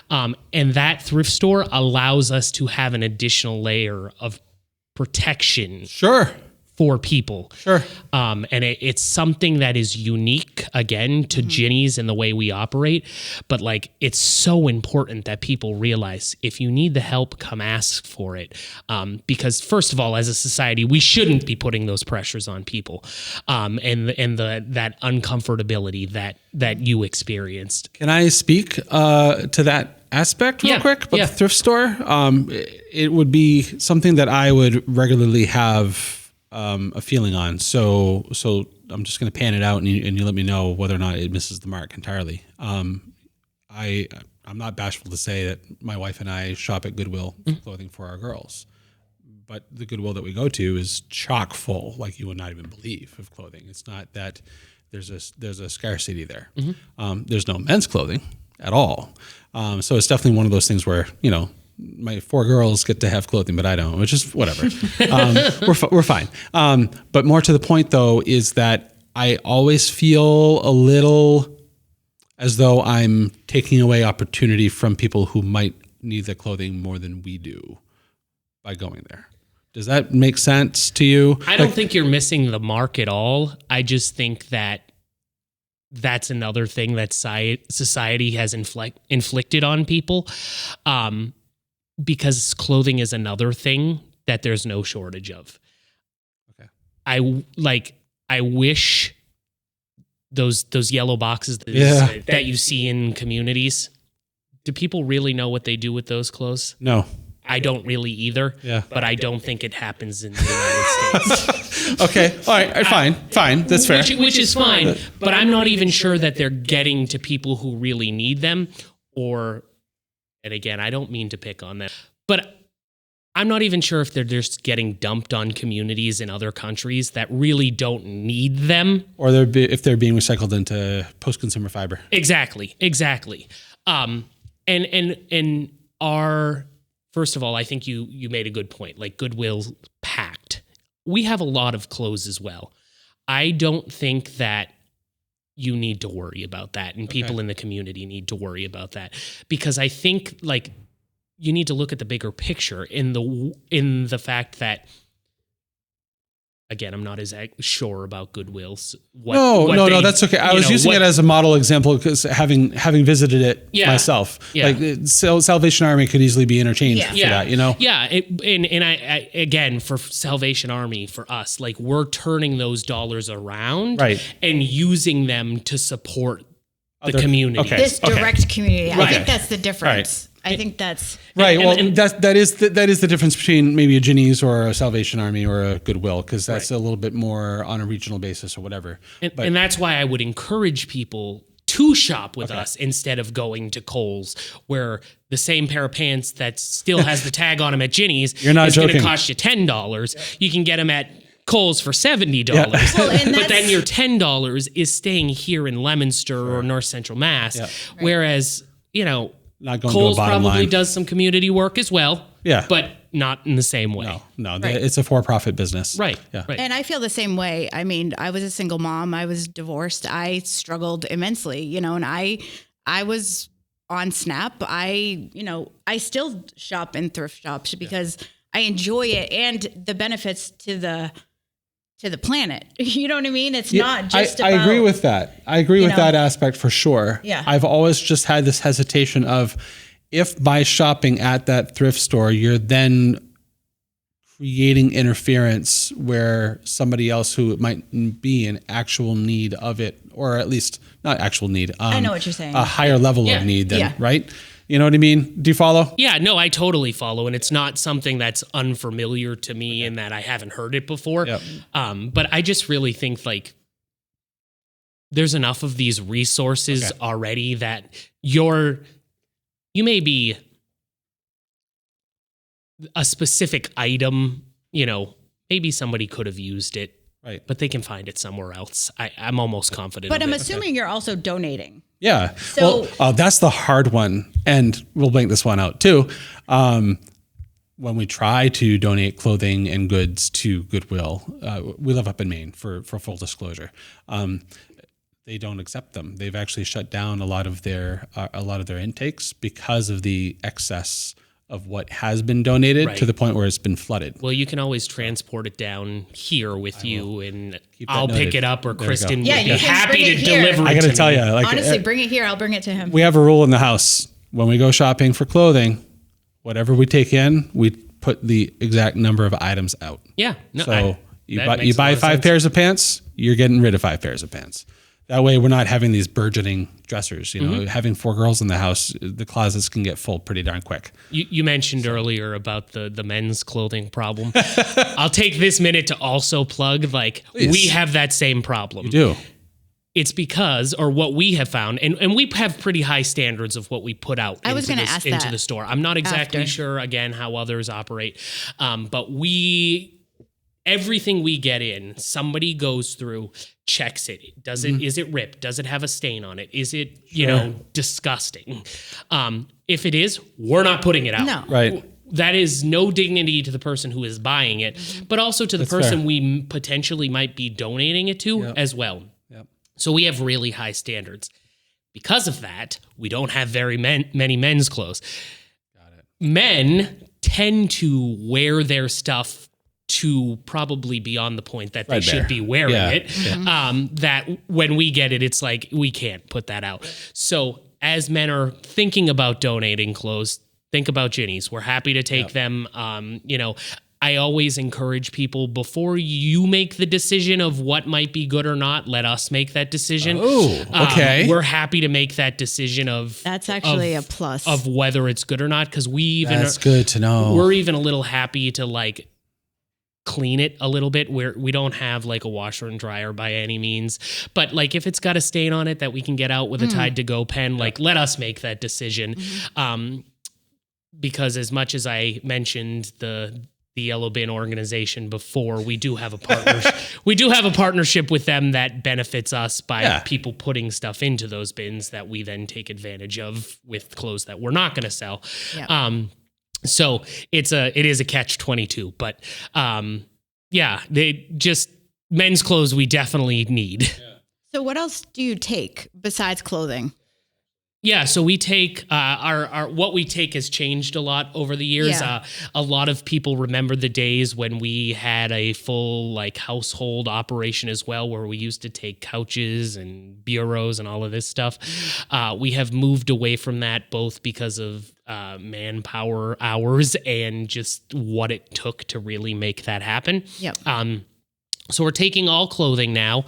And that thrift store allows us to have an additional layer of protection for people. And it's something that is unique, again, to Ginny's and the way we operate. But like, it's so important that people realize if you need the help, come ask for it. Because first of all, as a society, we shouldn't be putting those pressures on people. And that uncomfortability that you experienced. Can I speak to that aspect real quick about the thrift store? It would be something that I would regularly have a feeling on. So I'm just going to pan it out, and you let me know whether or not it misses the mark entirely. I'm not bashful to say that my wife and I shop at Goodwill for clothing for our girls, but the Goodwill that we go to is chock full, like you would not even believe, of clothing. It's not that there's a scarcity there. There's no men's clothing at all. So it's definitely one of those things where, my 4 girls get to have clothing, but I don't, which is whatever. We're fine. But more to the point, though, is that I always feel a little as though I'm taking away opportunity from people who might need the clothing more than we do by going there. Does that make sense to you? I don't think you're missing the mark at all. I just think that that's another thing that society has inflicted on people. Because clothing is another thing that there's no shortage of. Okay. I wish those yellow boxes that you see in communities. Do people really know what they do with those clothes? No. I don't really either. Yeah. But I don't think it happens in the United States. Okay. All right. Fine. That's fair. Which is fine. But I'm not even sure that they're getting to people who really need them. And again, I don't mean to pick on them, but I'm not even sure if they're just getting dumped on communities in other countries that really don't need them. Or if they're being recycled into post-consumer fiber. Exactly. First of all, I think you made a good point. Like Goodwill's packed. We have a lot of clothes as well. I don't think that you need to worry about that, and people in the community need to worry about that, because I think like you need to look at the bigger picture in the fact that, again, I'm not as sure about Goodwill's. No, that's okay. I was using it as a model example because having visited it myself, like Salvation Army could easily be interchanged for that, Yeah, and I again, for Salvation Army, for us, like we're turning those dollars around and using them to support the community. This direct community. I think that's the difference. I think that's right. That is the difference between maybe a Ginny's or a Salvation Army or a Goodwill, because that's a little bit more on a regional basis or whatever. And that's why I would encourage people to shop with us instead of going to Kohl's, where the same pair of pants that still has the tag on them at Ginny's is going to cost you $10. You can get them at Kohl's for $70. But then your $10 is staying here in Leominster or North Central Mass, whereas not going Kohl's to a bottom probably line. does some community work as well. Yeah. But not in the same way. No. It's a for-profit business. Right. Yeah. Right. And I feel the same way. I mean, I was a single mom. I was divorced. I struggled immensely, and I was on Snap. I still shop in thrift shops because I enjoy it and the benefits to the planet. You know what I mean? It's not just about... I agree with that. I agree with that aspect for sure. Yeah. I've always just had this hesitation of, if by shopping at that thrift store, you're then creating interference where somebody else who might be in actual need of it, or at least not actual need. I know what you're saying. A higher level of need than, right? You know what I mean? Do you follow? Yeah, no, I totally follow. And it's not something that's unfamiliar to me in that I haven't heard it before. Yep. But I just really think like there's enough of these resources already that you may be a specific item, maybe somebody could have used it. Right. But they can find it somewhere else. I'm almost confident. But I'm assuming you're also donating. Yeah. So, that's the hard one. And we'll blank this one out too. When we try to donate clothing and goods to Goodwill, we live up in Maine for full disclosure. They don't accept them. They've actually shut down a lot of their intakes because of the excess of what has been donated to the point where it's been flooded. Well, you can always transport it down here with you, and I'll pick it up, or Kristen would be happy to deliver it. I got to tell you, honestly, bring it here. I'll bring it to him. We have a rule in the house: when we go shopping for clothing, whatever we take in, we put the exact number of items out. Yeah. No, so you buy 5 pairs of pants, you're getting rid of 5 pairs of pants. That way we're not having these burgeoning dressers. Having 4 girls in the house, the closets can get full pretty darn quick. You mentioned earlier about the men's clothing problem. I'll take this minute to also plug, we have that same problem. You do. It's because, or what we have found, and we have pretty high standards of what we put out into the store. I'm not exactly sure, again, how others operate, but everything we get in, somebody goes through, checks it. Is it ripped? Does it have a stain on it? Is it, disgusting? If it is, we're not putting it out. No. Right. That is no dignity to the person who is buying it, but also to the person we potentially might be donating it to as well. Yep. So we have really high standards. Because of that, we don't have very many men's clothes. Got it. Men tend to wear their stuff to probably beyond the point that they should be wearing it. That when we get it, it's like, we can't put that out. So as men are thinking about donating clothes, think about Ginny's. We're happy to take them. I always encourage people, before you make the decision of what might be good or not, let us make that decision. Oh, okay. We're happy to make that decision of... That's actually a plus. Of whether it's good or not, because we even... That's good to know. We're even a little happy to clean it a little bit. We don't have like a washer and dryer by any means, but like if it's got a stain on it that we can get out with a Tide to Go pen, like let us make that decision. Because as much as I mentioned the Yellow Bin organization before, we do have a partnership. We do have a partnership with them that benefits us by people putting stuff into those bins that we then take advantage of with clothes that we're not going to sell. So it is a catch-22, but they just men's clothes we definitely need. So what else do you take besides clothing? Yeah, so we take our what we take has changed a lot over the years. A lot of people remember the days when we had a full like household operation as well, where we used to take couches and bureaus and all of this stuff. We have moved away from that, both because of manpower hours and just what it took to really make that happen. So we're taking all clothing now.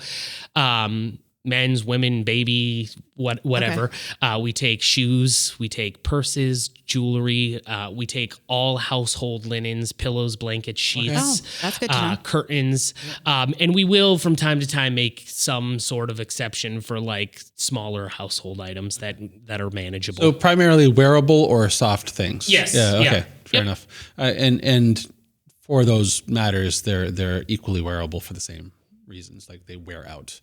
Men's, women, baby, whatever. Okay. We take shoes, we take purses, jewelry. We take all household linens, pillows, blankets, sheets, that's good to know. Curtains. And we will from time to time make some sort of exception for like smaller household items that are manageable. So primarily wearable or soft things. Yes. Yeah. Okay. Fair enough. And for those matters, they're equally wearable for the same reasons, like they wear out.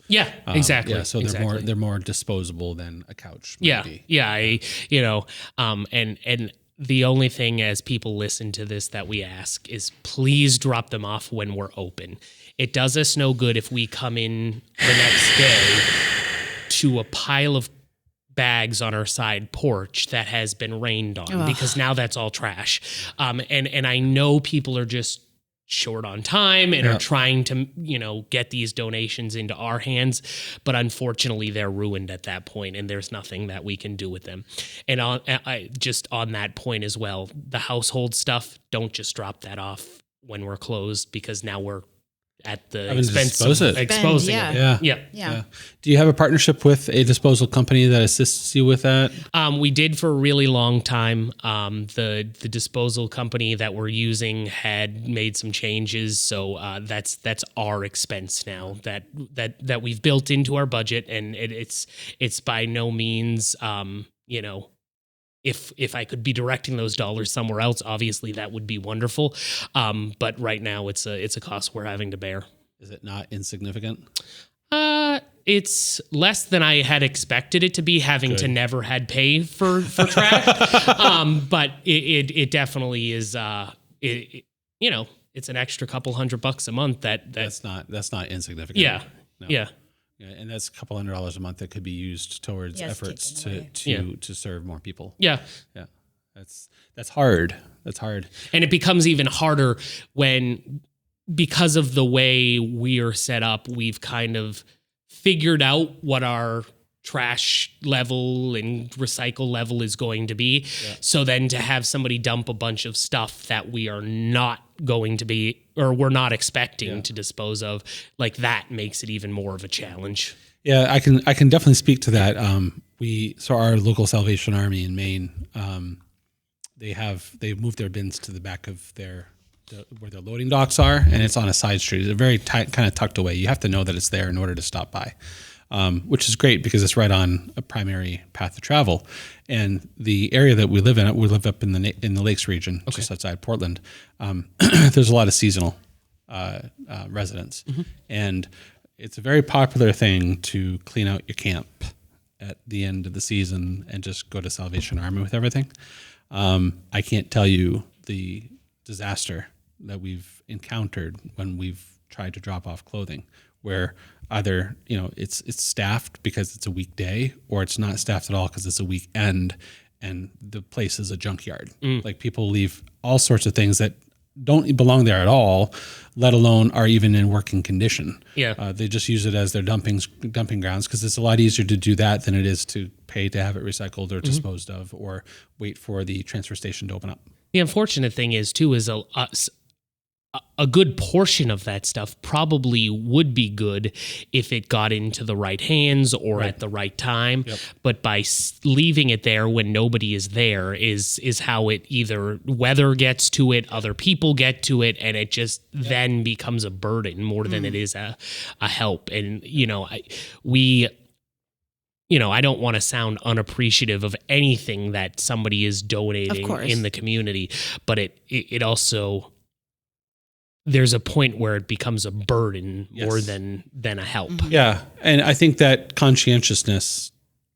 Exactly. So they're more disposable than a couch. Maybe. And the only thing as people listen to this that we ask is please drop them off when we're open. It does us no good if we come in the next day to a pile of bags on our side porch that has been rained on, because now that's all trash. And I know people are just short on time and are trying to, get these donations into our hands, but unfortunately they're ruined at that point and there's nothing that we can do with them. And on that point as well, the household stuff, don't just drop that off when we're closed, because now we're at the expense of exposing it. Yeah. Do you have a partnership with a disposal company that assists you with that? We did for a really long time. The disposal company that we're using had made some changes, so that's our expense now that we've built into our budget, and it's by no means If I could be directing those dollars somewhere else, obviously that would be wonderful. But right now it's a cost we're having to bear. Is it not insignificant? It's less than I had expected it to be, having to never had pay for trash. But it definitely is. It's an extra couple $100 a month. That's not insignificant. Yeah. No. Yeah. Yeah, and that's a couple $100 a month that could be used towards efforts to serve more people. Yeah. Yeah. That's hard. That's hard. And it becomes even harder because of the way we are set up, we've kind of figured out what our trash level and recycle level is going to be. Yeah. So then to have somebody dump a bunch of stuff that we are not going to be, or we're not expecting to dispose of, like that makes it even more of a challenge. Yeah, I can definitely speak to that. Our local Salvation Army in Maine, they've moved their bins to the back of where their loading docks are, and it's on a side street. It's very tight, kind of tucked away. You have to know that it's there in order to stop by. Which is great because it's right on a primary path of travel. And the area that we live up in the Lakes region, just outside Portland. There's a lot of seasonal residents. Mm-hmm. And it's a very popular thing to clean out your camp at the end of the season and just go to Salvation Army with everything. I can't tell you the disaster that we've encountered when we've tried to drop off clothing, where either it's staffed because it's a weekday, or it's not staffed at all because it's a weekend and the place is a junkyard. Like people leave all sorts of things that don't belong there at all, let alone are even in working condition. They just use it as their dumping grounds, because it's a lot easier to do that than it is to pay to have it recycled or disposed of, or wait for the transfer station to open up. The unfortunate thing is too, is a good portion of that stuff probably would be good if it got into the right hands or at the right time. Yep. But by leaving it there when nobody is there is how it either weather gets to it, other people get to it, and it just then becomes a burden more than it is a help. And, I don't want to sound unappreciative of anything that somebody is donating in the community, but it also, there's a point where it becomes a burden more than a help. Yeah. And I think that conscientiousness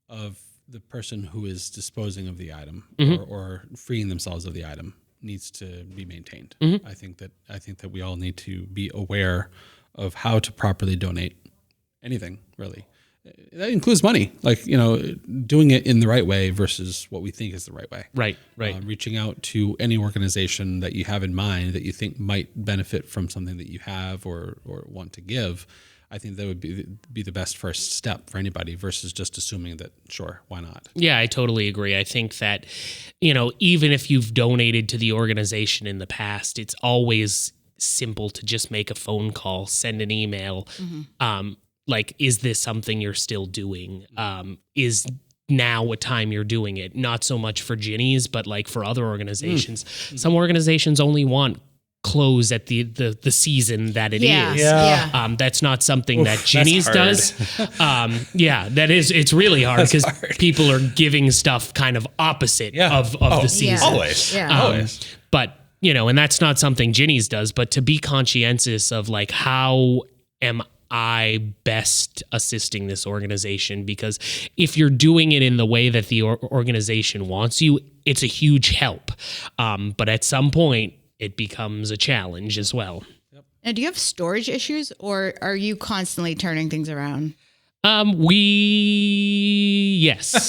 of the person who is disposing of the item or freeing themselves of the item needs to be maintained. I think that we all need to be aware of how to properly donate anything, really. That includes money, doing it in the right way versus what we think is the right way. Right. Reaching out to any organization that you have in mind that you think might benefit from something that you have or want to give. I think that would be the best first step for anybody versus just assuming that, sure, why not? Yeah, I totally agree. I think that, even if you've donated to the organization in the past, it's always simple to just make a phone call, send an email, is this something you're still doing? Is now a time you're doing it? Not so much for Ginny's, but for other organizations. Some organizations only want clothes at the season that it is. Yeah. That's not something that Ginny's does. It's really hard because people are giving stuff kind of opposite of the season. Always. But, and that's not something Ginny's does, but to be conscientious of how am I best assisting this organization? Because if you're doing it in the way that the organization wants you, it's a huge help. But at some point, it becomes a challenge as well. And do you have storage issues, or are you constantly turning things around? Yes.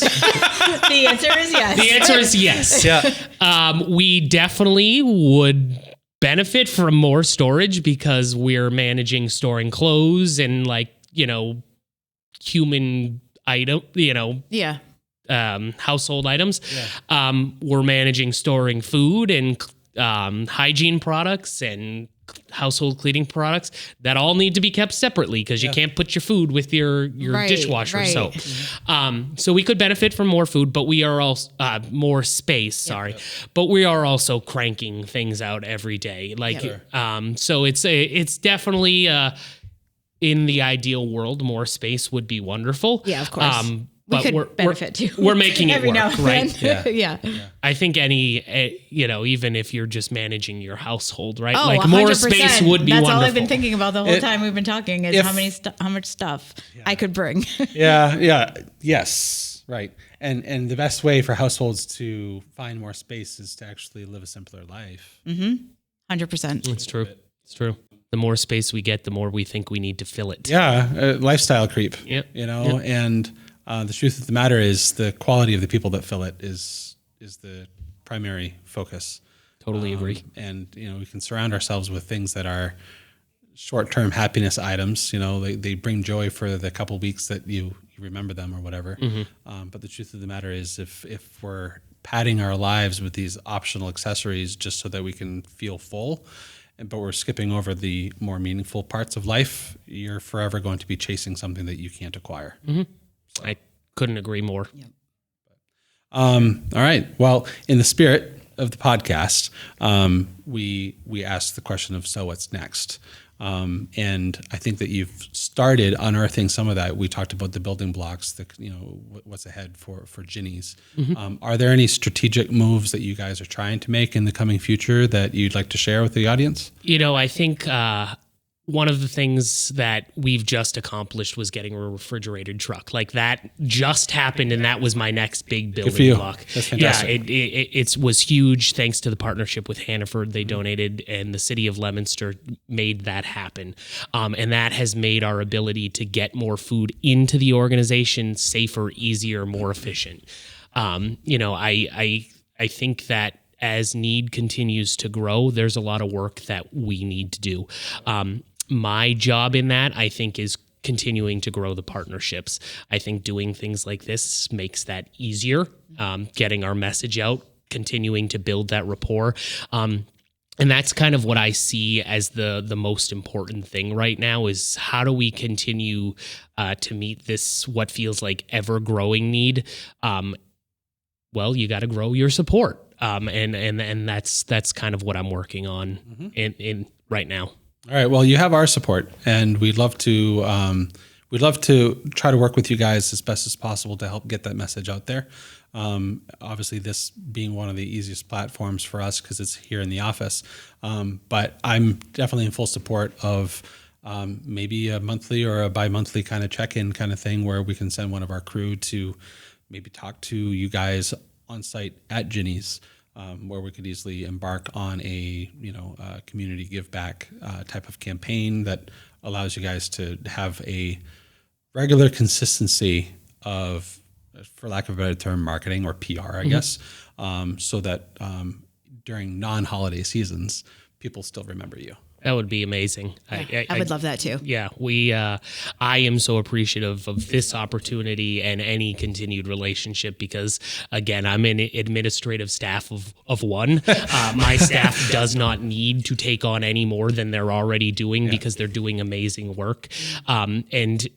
The answer is yes. The answer is yes. Yeah. We definitely would benefit from more storage because we're managing storing clothes and human item, household items. Yeah. We're managing storing food and hygiene products and household cleaning products that all need to be kept separately because you can't put your food with your dishwasher soap. So we could benefit from more food, but we are also more space. But we are also cranking things out every day. So it's definitely in the ideal world, more space would be wonderful. Yeah, of course. But we could benefit too. We're making it every work, now and right? Then. Yeah. I think even if you're just managing your household, right? Oh, more 100%. Space would be That's wonderful. all I've been thinking about the whole time we've been talking is how much stuff I could bring. Yes. Right. And the best way for households to find more space is to actually live a simpler life. 100%. It's true. It's true. The more space we get, the more we think we need to fill it. Yeah. Lifestyle creep. Yep. And the truth of the matter is the quality of the people that fill it is the primary focus. Totally agree. And, we can surround ourselves with things that are short-term happiness items. They bring joy for the couple weeks that you remember them or whatever. But the truth of the matter is if we're padding our lives with these optional accessories just so that we can feel full, but we're skipping over the more meaningful parts of life, you're forever going to be chasing something that you can't acquire. I couldn't agree more. Yep. All right. Well, in the spirit of the podcast, we asked the question of, so what's next? And I think that you've started unearthing some of that. We talked about the building blocks, what's ahead for Ginny's. Are there any strategic moves that you guys are trying to make in the coming future that you'd like to share with the audience? I think one of the things that we've just accomplished was getting a refrigerated truck. That just happened, and that was my next big building block. That's fantastic. Yeah, it was huge thanks to the partnership with Hannaford. They donated, and the city of Leominster made that happen. And that has made our ability to get more food into the organization safer, easier, more efficient. I think that as need continues to grow, there's a lot of work that we need to do. My job in that, I think, is continuing to grow the partnerships. I think doing things like this makes that easier, getting our message out, continuing to build that rapport. And that's kind of what I see as the most important thing right now is how do we continue to meet this, what feels like ever growing need? Well, you got to grow your support. And that's kind of what I'm working on in right now. All right. Well, you have our support, and we'd love to try to work with you guys as best as possible to help get that message out there. Obviously, this being one of the easiest platforms for us because it's here in the office. But I'm definitely in full support of maybe a monthly or a bi-monthly kind of check-in kind of thing where we can send one of our crew to maybe talk to you guys on site at Ginny's, where we could easily embark on a community give back type of campaign that allows you guys to have a regular consistency of, for lack of a better term, marketing or PR, I guess, so that during non-holiday seasons, people still remember you. That would be amazing. Yeah, I would love that too. Yeah, I am so appreciative of this opportunity and any continued relationship because, again, I'm an administrative staff of one. My staff does not need to take on any more than they're already doing because they're doing amazing work. And,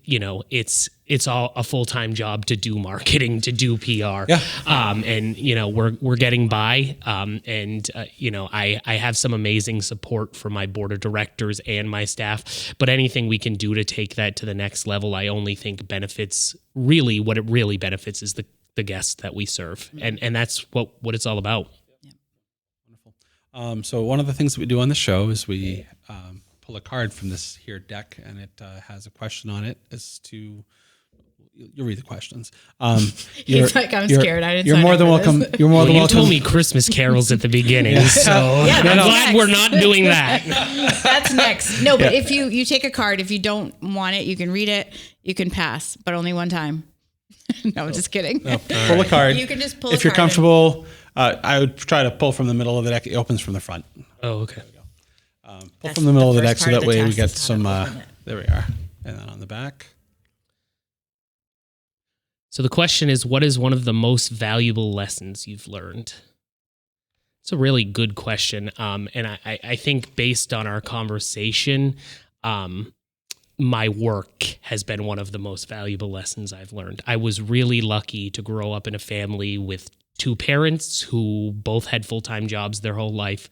it's all a full-time job to do marketing, to do PR. Yeah. And, we're getting by. I have some amazing support from my board of directors and my staff, but anything we can do to take that to the next level, I only think benefits what it really benefits is the guests that we serve. And that's what it's all about. Yeah. Wonderful. So one of the things that we do on the show is we pull a card from this here deck, and it has a question on it as to... You'll read the questions. He's like, I'm scared. I didn't. You're more than welcome. You're more than welcome. You told me Christmas carols at the beginning, so I'm glad we're not doing that. That's next. No, but if you take a card, if you don't want it, you can read it. You can pass, but only one time. No, I'm just kidding. No, pull a card. You can just pull. If you're comfortable, I would try to pull from the middle of the deck. It opens from the front. Oh, okay. Pull from the middle of the deck so that way we get some. There we are, and then on the back. So the question is, what is one of the most valuable lessons you've learned? It's a really good question. And I think based on our conversation, my work has been one of the most valuable lessons I've learned. I was really lucky to grow up in a family with two parents who both had full-time jobs their whole life.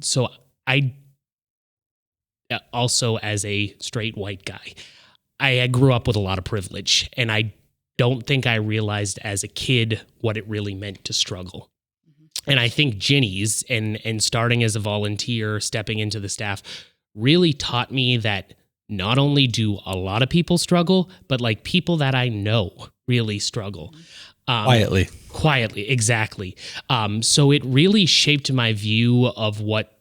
So I also, as a straight white guy, I grew up with a lot of privilege, and I don't think I realized as a kid what it really meant to struggle. And I think Ginny's and starting as a volunteer, stepping into the staff, really taught me that not only do a lot of people struggle, but like people that I know really struggle. Quietly, exactly. So it really shaped my view of what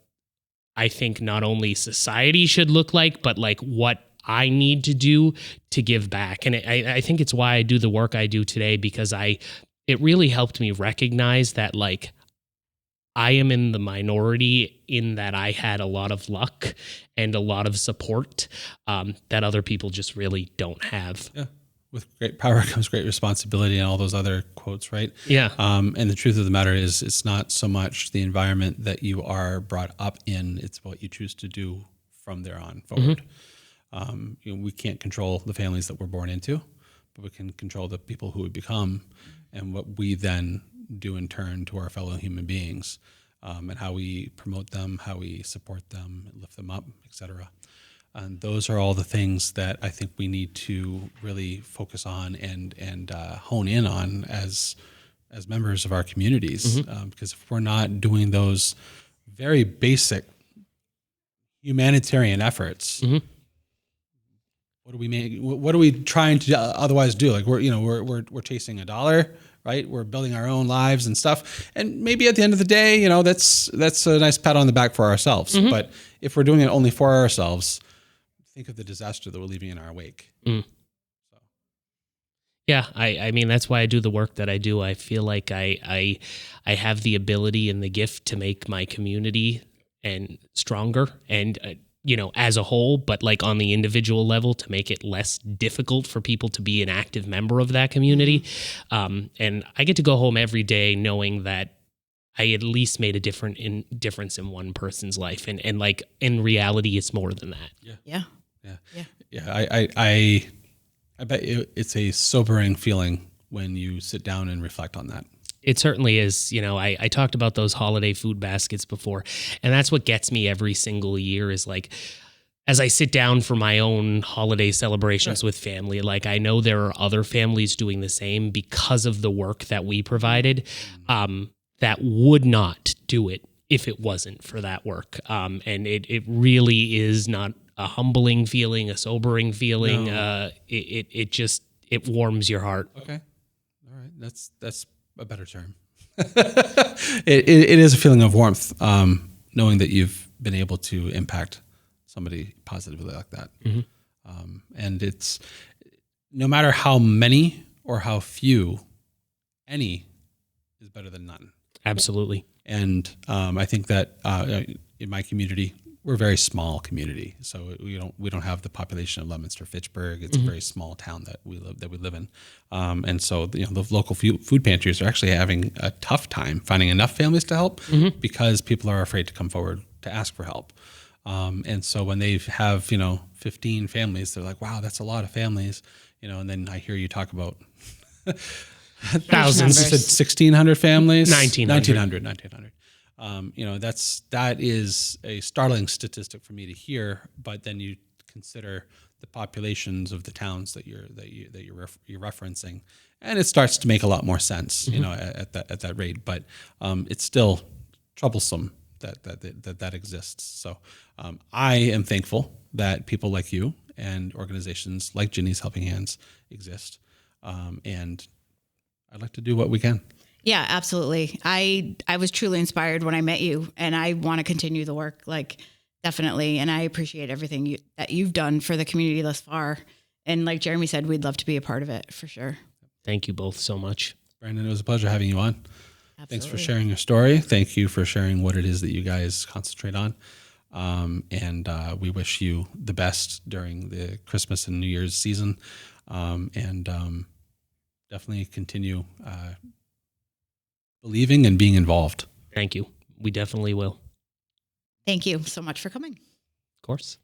I think not only society should look like, but like what I need to do to give back. And I think it's why I do the work I do today, because it really helped me recognize that like I am in the minority in that I had a lot of luck and a lot of support that other people just really don't have. Yeah. With great power comes great responsibility and all those other quotes, right? Yeah. And the truth of the matter is it's not so much the environment that you are brought up in, it's what you choose to do from there on forward. We can't control the families that we're born into, but we can control the people who we become and what we then do in turn to our fellow human beings, and how we promote them, how we support them, lift them up, etc. And those are all the things that I think we need to really focus on and hone in on as members of our communities, because if we're not doing those very basic humanitarian efforts. What are we trying to otherwise do? Like we're chasing a dollar, right? We're building our own lives and stuff. And maybe at the end of the day, that's a nice pat on the back for ourselves. But if we're doing it only for ourselves, think of the disaster that we're leaving in our wake. So. Yeah, I mean, that's why I do the work that I do. I feel like I have the ability and the gift to make my community and stronger and as a whole, but like on the individual level to make it less difficult for people to be an active member of that community. And I get to go home every day knowing that I at least made a difference in one person's life. And like in reality, it's more than that. Yeah. I bet it's a sobering feeling when you sit down and reflect on that. It certainly is. You know, I talked about those holiday food baskets before, and that's what gets me every single year is like, as I sit down for my own holiday celebrations with family, like I know there are other families doing the same because of the work that we provided, that would not do it if it wasn't for that work. And it really is not a humbling feeling, a sobering feeling. No. It warms your heart. Okay. All right. That's a better term. It is a feeling of warmth, knowing that you've been able to impact somebody positively like that. Mm-hmm. And it's no matter how many or how few, any is better than none. Absolutely. And I think that in my community, we're a very small community, so we don't have the population of Leominster, Fitchburg. It's a very small town that we live in, and so the local food pantries are actually having a tough time finding enough families to help because people are afraid to come forward to ask for help. And so when they have 15 families, they're like, "Wow, that's a lot of families," And then I hear you talk about thousands. You said 1,600 families, 1,900. That is a startling statistic for me to hear. But then you consider the populations of the towns that you're referencing, and it starts to make a lot more sense, at that rate. But it's still troublesome that exists. So I am thankful that people like you and organizations like Ginny's Helping Hands exist, and I'd like to do what we can. Yeah, absolutely. I was truly inspired when I met you, and I want to continue the work, like definitely. And I appreciate everything that you've done for the community thus far. And like Jeremy said, we'd love to be a part of it for sure. Thank you both so much. Brandon, it was a pleasure having you on. Absolutely. Thanks for sharing your story. Thank you for sharing what it is that you guys concentrate on. And we wish you the best during the Christmas and New Year's season. And definitely continue believing and being involved. Thank you. We definitely will. Thank you so much for coming. Of course.